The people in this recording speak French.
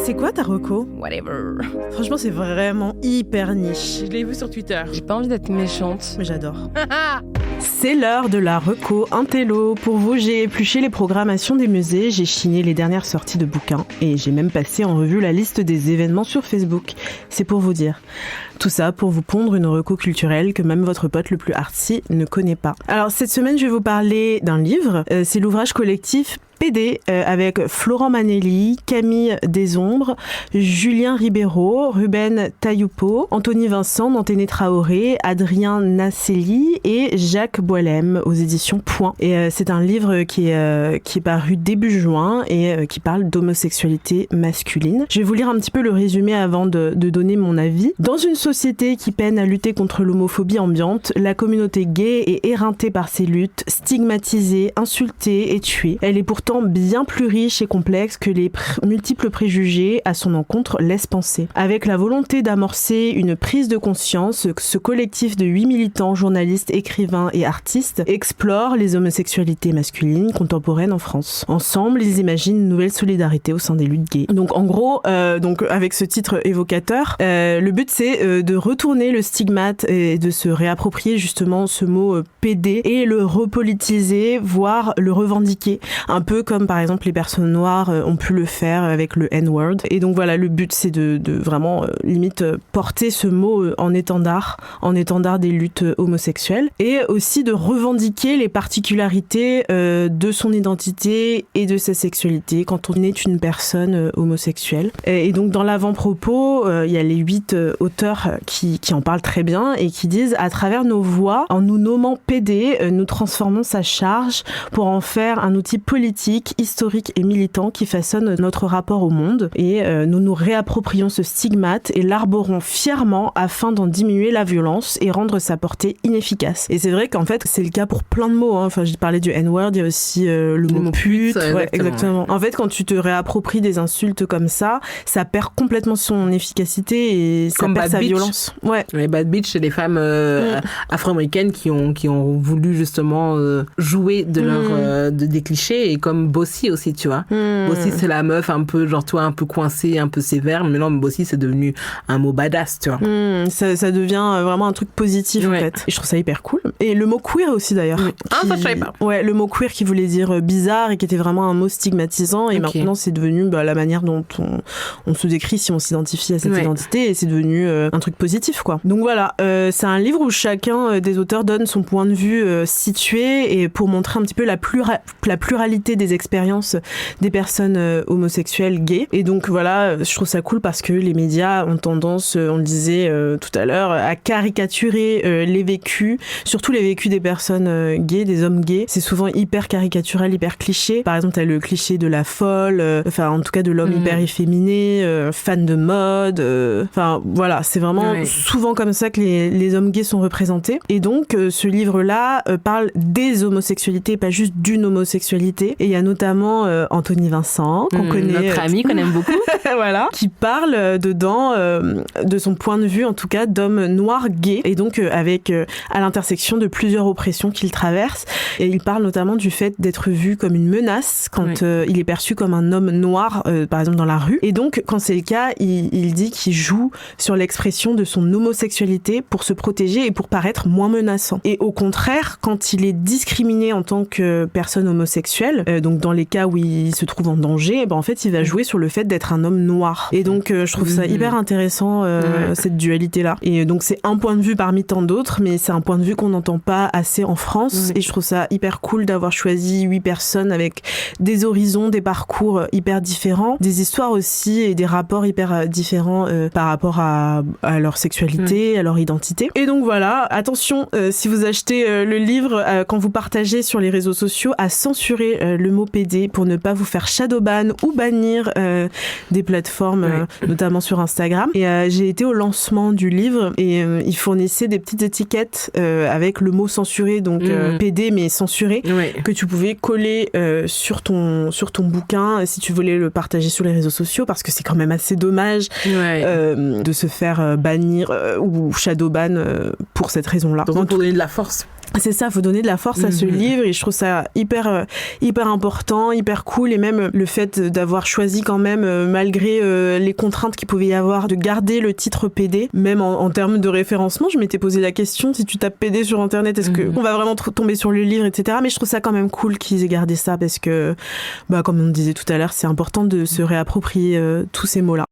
C'est quoi ta reco ? Whatever. Franchement, c'est vraiment hyper niche. Je l'ai vu sur Twitter. J'ai pas envie d'être méchante. Mais j'adore. C'est l'heure de la reco intello. Pour vous, j'ai épluché les programmations des musées, j'ai chiné les dernières sorties de bouquins et j'ai même passé en revue la liste des événements sur Facebook. C'est pour vous dire. Tout ça pour vous pondre une reco culturelle que même votre pote le plus artsy ne connaît pas. Alors cette semaine, je vais vous parler d'un livre. C'est l'ouvrage collectif PD avec Florent Manelli, Camille Desombres, Julien Ribeiro, Ruben Tailloupo, Anthony Vincent, Nanténé Traoré, Adrien Nacelli et Jacques Boilem aux éditions Point. Et c'est un livre qui est paru début juin et qui parle d'homosexualité masculine. Je vais vous lire un petit peu le résumé avant de donner mon avis. Dans une société qui peine à lutter contre l'homophobie ambiante, la communauté gay est éreintée par ces luttes, stigmatisée, insultée et tuée. Elle est pourtant bien plus riche et complexe que les multiples préjugés à son encontre laissent penser. Avec la volonté d'amorcer une prise de conscience, ce collectif de 8 militants, journalistes, écrivains et artistes explore les homosexualités masculines contemporaines en France. Ensemble, ils imaginent une nouvelle solidarité au sein des luttes gays. Donc en gros, avec ce titre évocateur, le but c'est de retourner le stigmate et de se réapproprier justement ce mot PD et le repolitiser, voire le revendiquer. Un peu comme par exemple les personnes noires ont pu le faire avec le N-word. Et donc voilà, le but c'est de vraiment limite porter ce mot en étendard des luttes homosexuelles et aussi de revendiquer les particularités de son identité et de sa sexualité quand on est une personne homosexuelle. Et donc dans l'avant-propos, il y a les 8 auteurs qui en parlent très bien et qui disent: à travers nos voix, en nous nommant PD, nous transformons sa charge pour en faire un outil politique, historique et militant qui façonne notre rapport au monde. Et nous nous réapproprions ce stigmate et l'arborons fièrement afin d'en diminuer la violence et rendre sa portée inefficace. Et c'est vrai qu'en fait, c'est le cas pour plein de mots. Enfin, j'ai parlé du N-word, il y a aussi le mot pute. Ouais, exactement. En fait, quand tu te réappropries des insultes comme ça perd complètement son efficacité et ça comme perd bad sa bitch. Violence. Ouais. Les bad bitch, c'est les femmes afro-américaines qui ont voulu justement jouer de leur des clichés, et comme Bossy aussi, tu vois. Bossy, c'est la meuf un peu genre toi, un peu coincée, un peu sévère, mais non, Bossy c'est devenu un mot badass, tu vois. Ça devient vraiment un truc positif en fait. Et je trouve ça hyper cool. Et le mot queer aussi d'ailleurs. Ça je savais pas. Ouais, le mot queer qui voulait dire bizarre et qui était vraiment un mot stigmatisant, et maintenant c'est devenu la manière dont on se décrit si on s'identifie à cette identité, et c'est devenu un truc positif quoi. Donc voilà, c'est un livre où chacun des auteurs donne son point de vue situé, et pour montrer un petit peu la pluralité des expériences des personnes homosexuelles gays. Et donc voilà, je trouve ça cool parce que les médias ont tendance, on le disait tout à l'heure, à caricaturer les vécus, surtout les vécus des personnes gays, des hommes gays. C'est souvent hyper caricatural, hyper cliché. Par exemple, t'as le cliché de la folle, en tout cas de l'homme hyper efféminé, fan de mode. Voilà, c'est vraiment souvent comme ça que les hommes gays sont représentés. Et donc, ce livre-là parle des homosexualités, pas juste d'une homosexualité. Et il y a notamment Anthony Vincent, qu'on connaît. Notre ami, qu'on aime beaucoup. Voilà. Qui parle dedans de son point de vue, en tout cas, d'homme noir gay. Et donc, avec à l'intersection de plusieurs oppressions qu'il traverse. Et il parle notamment du fait d'être vu comme une menace quand il est perçu comme un homme noir, par exemple, dans la rue. Et donc, quand c'est le cas, il dit qu'il joue sur l'expression de son homosexualité pour se protéger et pour paraître moins menaçant. Et au contraire, quand il est discriminé en tant que personne homosexuelle, donc dans les cas où il se trouve en danger, en fait, il va jouer sur le fait d'être un homme noir. Et donc, je trouve ça hyper intéressant, cette dualité-là. Et donc, c'est un point de vue parmi tant d'autres, mais c'est un point de vue qu'on n'entend pas assez en France. Et je trouve ça hyper cool d'avoir choisi 8 personnes avec des horizons, des parcours hyper différents, des histoires aussi et des rapports hyper différents par rapport à leur sexualité, à leur identité. Et donc voilà, attention, si vous achetez le livre, quand vous partagez sur les réseaux sociaux, à censurer le mot PD pour ne pas vous faire shadowban ou bannir des plateformes, notamment sur Instagram. Et j'ai été au lancement du livre et ils fournissaient des petites étiquettes avec le mot censuré, donc PD mais censuré, que tu pouvais coller sur ton bouquin si tu voulais le partager sur les réseaux sociaux, parce que c'est quand même assez dommage de se faire bannir ou shadowban pour cette raison-là. Donc pour donner de la force. C'est ça, faut donner de la force à ce livre, et je trouve ça hyper important, hyper cool, et même le fait d'avoir choisi quand même, malgré les contraintes qu'il pouvait y avoir, de garder le titre PD, même en termes de référencement. Je m'étais posé la question, si tu tapes PD sur internet, est-ce qu'on va vraiment tomber sur le livre, etc. Mais je trouve ça quand même cool qu'ils aient gardé ça, parce que, comme on disait tout à l'heure, c'est important de se réapproprier tous ces mots-là.